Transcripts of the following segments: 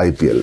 IPL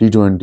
T20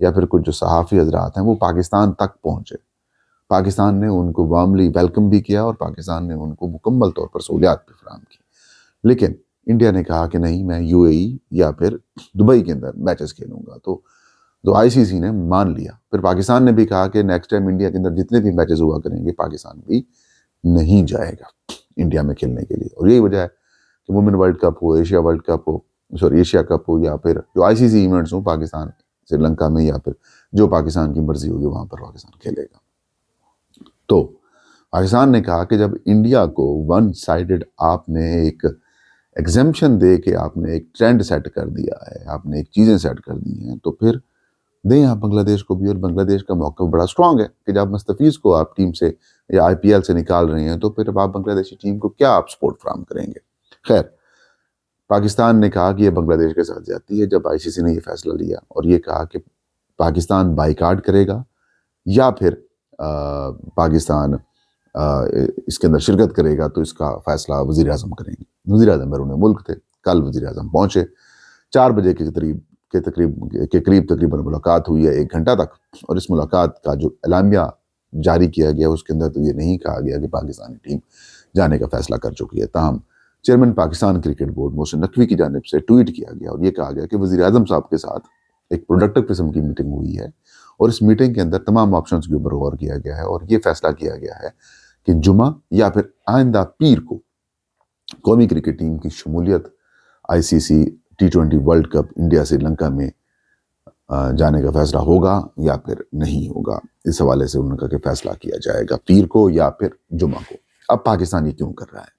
یا پھر کچھ جو صحافی حضرات ہیں وہ پاکستان تک پہنچے. پاکستان نے ان کو وارملی ویلکم بھی کیا اور پاکستان نے ان کو مکمل طور پر سہولیات بھی فراہم کی. لیکن انڈیا نے کہا کہ نہیں، میں یو اے ای یا پھر دبئی کے اندر میچز کھیلوں گا. تو آئی سی سی نے مان لیا. پھر پاکستان نے بھی کہا کہ نیکسٹ ٹائم انڈیا کے اندر جتنے بھی میچز ہوا کریں گے پاکستان بھی نہیں جائے گا انڈیا میں کھیلنے کے لیے. اور یہی وجہ ہے کہ وومن ورلڈ کپ ہو، ایشیا ورلڈ کپ ہو، ایشیا کپ ہو، یا پھر جو آئی سی سی ایونٹس ہوں پاکستان سری لنکا میں، یا پھر جو پاکستان کی مرضی ہوگی وہاں پر پاکستان کھیلے گا. تو پاکستان نے کہا کہ جب انڈیا کو ون سائیڈڈ آپ نے ایک ایگزمپشن دے کے آپ نے ایک ٹرینڈ سیٹ کر دیا ہے، آپ نے ایک چیزیں سیٹ کر دی ہیں، تو پھر دیں آپ بنگلہ دیش کو بھی. اور بنگلہ دیش کا موقف بڑا اسٹرانگ ہے کہ جب مستفیض کو آپ ٹیم سے یا آئی پی ایل سے نکال رہے ہیں تو پھر اب آپ بنگلہ دیشی ٹیم کو کیا آپ سپورٹ فراہم کریں گے. خیر، پاکستان نے کہا کہ یہ بنگلہ دیش کے ساتھ زیادتی ہے جب آئی سی سی نے یہ فیصلہ لیا اور یہ کہا کہ پاکستان بائیکاٹ کرے گا یا پھر پاکستان اس کے اندر شرکت کرے گا، تو اس کا فیصلہ وزیر اعظم کریں گے. وزیر اعظم بیرون ملک تھے، کل وزیر اعظم پہنچے. 4 بجے کے قریب تقریباً ملاقات ہوئی ہے 1 گھنٹہ تک. اور اس ملاقات کا جو اعلامیہ جاری کیا گیا اس کے اندر تو یہ نہیں کہا گیا کہ پاکستانی ٹیم جانے کا فیصلہ کر چکی ہے. تاہم chairman Pakistan cricket board Mohsin Naqvi کی جانب سے ٹویٹ کیا گیا اور یہ کہا گیا کہ وزیر اعظم صاحب کے ساتھ ایک پروڈکٹیو قسم کی میٹنگ ہوئی ہے اور اس میٹنگ کے اندر تمام آپشنز کے اوپر غور کیا گیا ہے اور یہ فیصلہ کیا گیا ہے کہ جمعہ یا پھر آئندہ پیر کو قومی کرکٹ ٹیم کی شمولیت آئی سی سی T20 world cup India Sri Lanka میں جانے کا فیصلہ ہوگا یا پھر نہیں ہوگا. اس حوالے سے انہوں نے کہا کہ فیصلہ کیا جائے گا پیر کو یا پھر جمعہ کو. اب پاکستان یہ کیوں کر رہا ہے؟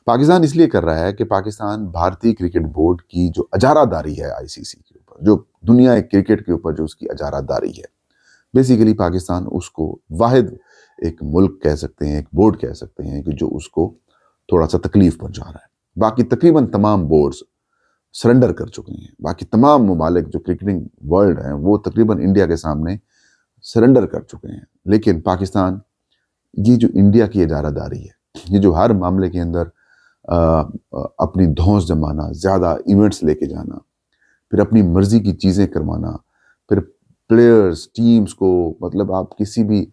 پاکستان اس لیے کر رہا ہے کہ پاکستان بھارتی کرکٹ بورڈ کی جو اجارہ داری ہے آئی سی سی کے اوپر، جو دنیا کرکٹ کے اوپر جو اس کی اجارہ داری ہے، بیسیکلی پاکستان اس کو واحد ایک ملک کہہ سکتے ہیں، ایک بورڈ کہہ سکتے ہیں کہ جو اس کو تھوڑا سا تکلیف پہنچا رہا ہے. باقی تقریباً تمام بورڈز سرنڈر کر چکے ہیں. باقی تمام ممالک جو کرکٹنگ ورلڈ ہیں وہ تقریباً انڈیا کے سامنے سرنڈر کر چکے ہیں. لیکن پاکستان یہ جو انڈیا کی اجارہ داری ہے، یہ جو ہر معاملے کے اندر اپنی دھونس جمانا، زیادہ ایونٹس لے کے جانا، پھر اپنی مرضی کی چیزیں کروانا، پھر پلیئرز ٹیمز کو، مطلب آپ کسی بھی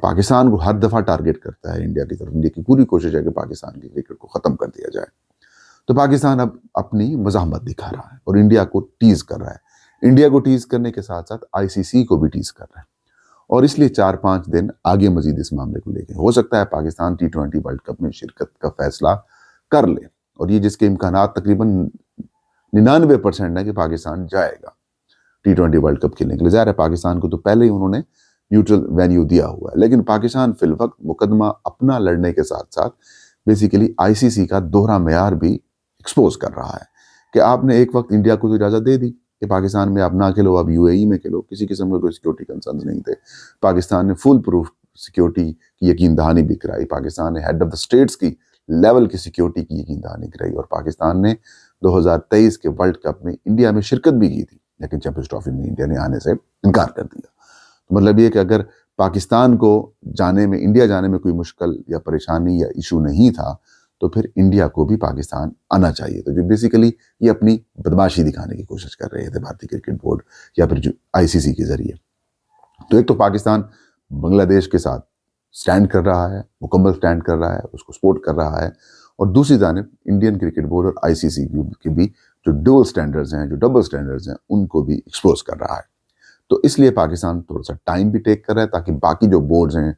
پاکستان کو ہر دفعہ ٹارگٹ کرتا ہے انڈیا کی طرف. انڈیا کی پوری کوشش ہے کہ پاکستان کی کرکٹ کو ختم کر دیا جائے. تو پاکستان اب اپنی مزاحمت دکھا رہا ہے اور انڈیا کو ٹیز کر رہا ہے. انڈیا کو ٹیز کرنے کے ساتھ ساتھ آئی سی سی کو بھی ٹیز کر رہا ہے اور اس لیے 4-5 دن آگے مزید اس معاملے کو لے کے ہو سکتا ہے پاکستان T20 ورلڈ کپ میں شرکت کا فیصلہ کر لے. اور یہ جس کے امکانات تقریباً 99% ہے کہ پاکستان جائے گا T20 ورلڈ کپ کھیلنے کے لیے. ظاہر ہے پاکستان کو تو پہلے ہی انہوں نے نیوٹرل وینیو دیا ہوا ہے، لیکن پاکستان فی الوقت مقدمہ اپنا لڑنے کے ساتھ ساتھ بیسیکلی آئی سی سی کا دوہرا معیار بھی ایکسپوز کر رہا ہے کہ آپ نے ایک وقت انڈیا کو تو اجازت دے دی کہ پاکستان میں آپ نہ کھیلو، آپ یو اے ای میں کھیلو، کسی قسم کے کوئی سیکیورٹی کنسرنز نہیں تھے. پاکستان نے فل پروف سیکیورٹی کی یقین دہانی بھی کرائی. پاکستان نے ہیڈ آف دا اسٹیٹس کی لیول کی سیکیورٹی کی یقین دہانی کرائی. اور پاکستان نے 2023 کے ورلڈ کپ میں انڈیا میں شرکت بھی کی تھی، لیکن چیمپئنز ٹرافی میں انڈیا نے آنے سے انکار کر دیا. مطلب یہ کہ اگر پاکستان کو انڈیا جانے میں کوئی مشکل یا پریشانی یا ایشو نہیں تھا تو پھر انڈیا کو بھی پاکستان آنا چاہیے. تو جو بیسیکلی یہ اپنی بدماشی دکھانے کی کوشش کر رہے تھے بھارتی کرکٹ بورڈ یا پھر جو آئی سی سی کے ذریعے. تو ایک تو پاکستان بنگلہ دیش کے ساتھ سٹینڈ کر رہا ہے، مکمل سٹینڈ کر رہا ہے، اس کو سپورٹ کر رہا ہے. اور دوسری جانب انڈین کرکٹ بورڈ اور آئی سی سی کے بھی جو ڈبل سٹینڈرز ہیں، جو ڈبل سٹینڈرز ہیں، ان کو بھی ایکسپوز کر رہا ہے. تو اس لیے پاکستان تھوڑا سا ٹائم بھی ٹیک کر رہا ہے تاکہ باقی جو بورڈز ہیں،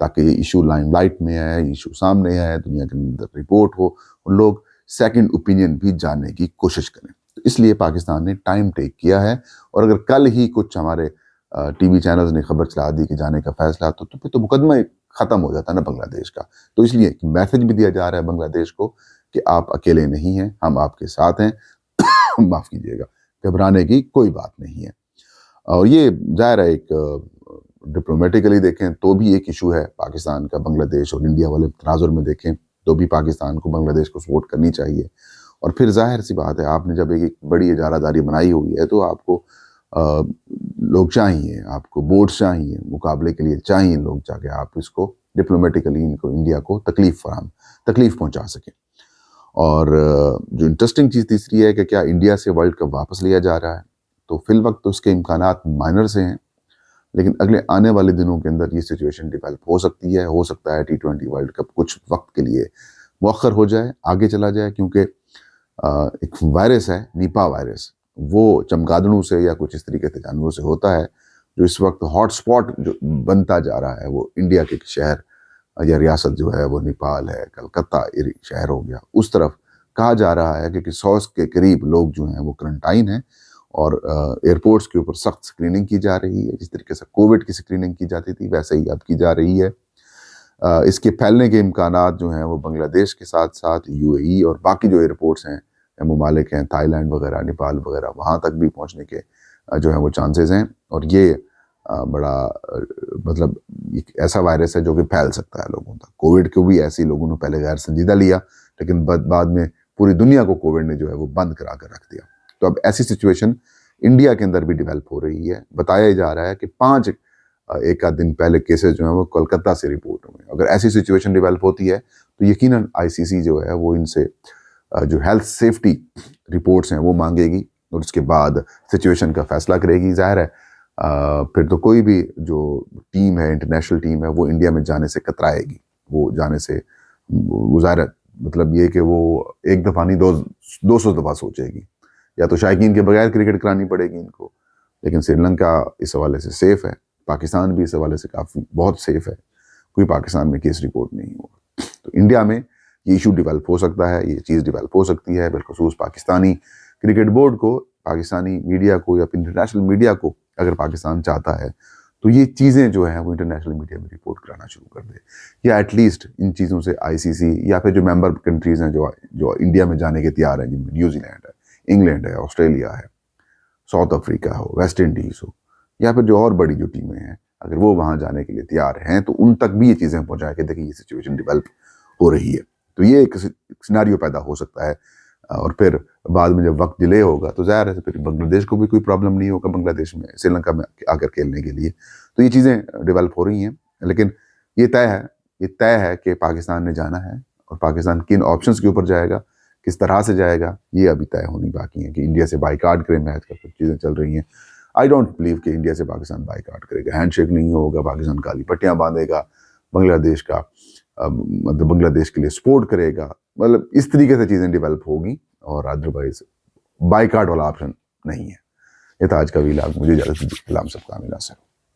تاکہ یہ ایشو لائم لائٹ میں ہے، ایشو سامنے ہے، دنیا کے اندر رپورٹ ہو اور لوگ سیکنڈ اوپینین بھی جاننے کی کوشش کریں. تو اس لیے پاکستان نے ٹائم ٹیک کیا ہے. اور اگر کل ہی کچھ ہمارے ٹی وی چینلز نے خبر چلا دی کہ جانے کا فیصلہ، تو پھر تو مقدمہ ختم ہو جاتا ہے نا بنگلہ دیش کا. تو اس لیے میسج بھی دیا جا رہا ہے بنگلہ دیش کو کہ آپ اکیلے نہیں ہیں، ہم آپ کے ساتھ ہیں. معاف کیجیے گا، گھبرانے کی کوئی بات نہیں ہے. اور یہ ظاہر ہے ایک ڈپلومیٹیکلی دیکھیں تو بھی ایک ایشو ہے پاکستان کا بنگلہ دیش اور انڈیا والے تناظر میں دیکھیں تو بھی پاکستان کو بنگلہ دیش کو سپورٹ کرنی چاہیے. اور پھر ظاہر سی بات ہے آپ نے جب ایک بڑی اجارہ داری بنائی ہوئی ہے تو آپ کو لوگ چاہیے، آپ کو بورڈز چاہیے، مقابلے کے لیے چاہیے لوگ جا کے آپ اس کو ڈپلومیٹیکلی ان کو انڈیا کو تکلیف پہنچا سکیں. اور جو انٹرسٹنگ چیز تیسری ہے کہ کیا انڈیا سے ورلڈ کپ واپس لیا جا رہا ہے. تو فی الوقت تو اس کے امکانات مائنر سے ہیں، لیکن اگلے آنے والے دنوں کے اندر یہ سچویشن ڈیولپ ہو سکتی ہے. ہو سکتا ہے T20 ورلڈ کپ کچھ وقت کے لیے مؤخر ہو جائے، آگے چلا جائے، کیونکہ ایک وائرس ہے نیپا وائرس، وہ چمگادڑوں سے یا کچھ اس طریقے سے جانوروں سے ہوتا ہے، جو اس وقت ہاٹ سپاٹ جو بنتا جا رہا ہے وہ انڈیا کے شہر یا ریاست جو ہے وہ نیپال ہے، کلکتہ شہر ہو گیا، اس طرف کہا جا رہا ہے کہ 100 کے قریب لوگ جو ہیں وہ کرنٹائن ہیں، اور ایئرپورٹس کے اوپر سخت سکریننگ کی جا رہی ہے. جس طریقے سے کووڈ کی سکریننگ کی جاتی تھی ویسے ہی اب کی جا رہی ہے. اس کے پھیلنے کے امکانات جو ہیں وہ بنگلہ دیش کے ساتھ ساتھ UAE اور باقی جو ایئرپورٹس ہیں ممالک ہیں، تھائی لینڈ وغیرہ، نیپال وغیرہ، وہاں تک بھی پہنچنے کے جو ہیں وہ چانسز ہیں. اور یہ بڑا مطلب ایک ایسا وائرس ہے جو کہ پھیل سکتا ہے لوگوں تک. کووڈ کو بھی ایسے لوگوں نے پہلے غیر سنجیدہ لیا، لیکن بعد میں پوری دنیا کو کووڈ نے جو ہے وہ بند کرا کر رکھ دیا. تو اب ایسی سچویشن انڈیا کے اندر بھی ڈیولپ ہو رہی ہے. بتایا جا رہا ہے کہ 5 ایک آدھ دن پہلے کیسز جو ہیں وہ کولکتہ سے رپورٹ ہوئے. اگر ایسی سچویشن ڈیولپ ہوتی ہے تو یقیناً ICC جو ہے وہ ان سے جو ہیلتھ سیفٹی رپورٹس ہیں وہ مانگے گی، اور اس کے بعد سچویشن کا فیصلہ کرے گی. ظاہر ہے پھر تو کوئی بھی جو ٹیم ہے، انٹرنیشنل ٹیم ہے، وہ انڈیا میں جانے سے کترائے گی. وہ جانے سے ظاہر مطلب یہ کہ وہ ایک دفعہ نہیں 200 دفعہ سوچے گی، یا تو شائقین کے بغیر کرکٹ کرانی پڑے گی ان کو. لیکن سری لنکا اس حوالے سے سیف ہے، پاکستان بھی اس حوالے سے کافی بہت سیف ہے، کوئی پاکستان میں کیس رپورٹ نہیں ہوا. تو انڈیا میں یہ ایشو ڈیولپ ہو سکتا ہے، یہ چیز ڈیولپ ہو سکتی ہے. بالخصوص پاکستانی کرکٹ بورڈ کو، پاکستانی میڈیا کو یا انٹرنیشنل میڈیا کو اگر پاکستان چاہتا ہے تو یہ چیزیں جو ہیں وہ انٹرنیشنل میڈیا میں رپورٹ کرانا شروع کر دے، یا ایٹ لیسٹ ان چیزوں سے ICC یا پھر جو ممبر کنٹریز ہیں جو انڈیا میں جانے کے تیار ہیں، جن میں نیوزی لینڈ ہے، انگلینڈ ہے، آسٹریلیا ہے، ساؤتھ افریقہ ہو، ویسٹ انڈیز ہو، یا پھر جو اور بڑی جو ٹیمیں ہیں، اگر وہ وہاں جانے کے لیے تیار ہیں تو ان تک بھی یہ چیزیں پہنچائیں کہ دیکھیں یہ سچویشن ڈیولپ ہو رہی ہے. تو یہ ایک سیناریو پیدا ہو سکتا ہے، اور پھر بعد میں جب وقت ڈیلے ہوگا تو ظاہر ہے پھر بنگلہ دیش کو بھی کوئی پرابلم نہیں ہوگا بنگلہ دیش میں سری لنکا میں آ کر کھیلنے کے لیے. تو یہ چیزیں ڈیولپ ہو رہی ہیں، لیکن یہ طے ہے کہ پاکستان نے جانا ہے، اور پاکستان کن آپشنز کے اوپر جائے گا، کس طرح سے جائے گا، یہ ابھی طے ہونی باقی ہے. کہ انڈیا سے بائیکاٹ کرے میچ کا کچھ چیزیں چل رہی ہیں. آئی ڈونٹ بلیو کہ انڈیا سے پاکستان بائیکاٹ کرے گا. ہینڈ شیک نہیں ہوگا، پاکستان کالی پٹیاں باندھے گا، بنگلہ دیش کا مطلب بنگلہ دیش کے لیے سپورٹ کرے گا، مطلب اس طریقے سے چیزیں ڈیولپ ہوگی. اور ادروائز بائیکاٹ والا آپشن نہیں ہے. یہ تھا آج کا ویلاگ. مجھے اجازت دیجیے. سلام سب کا ملا سر.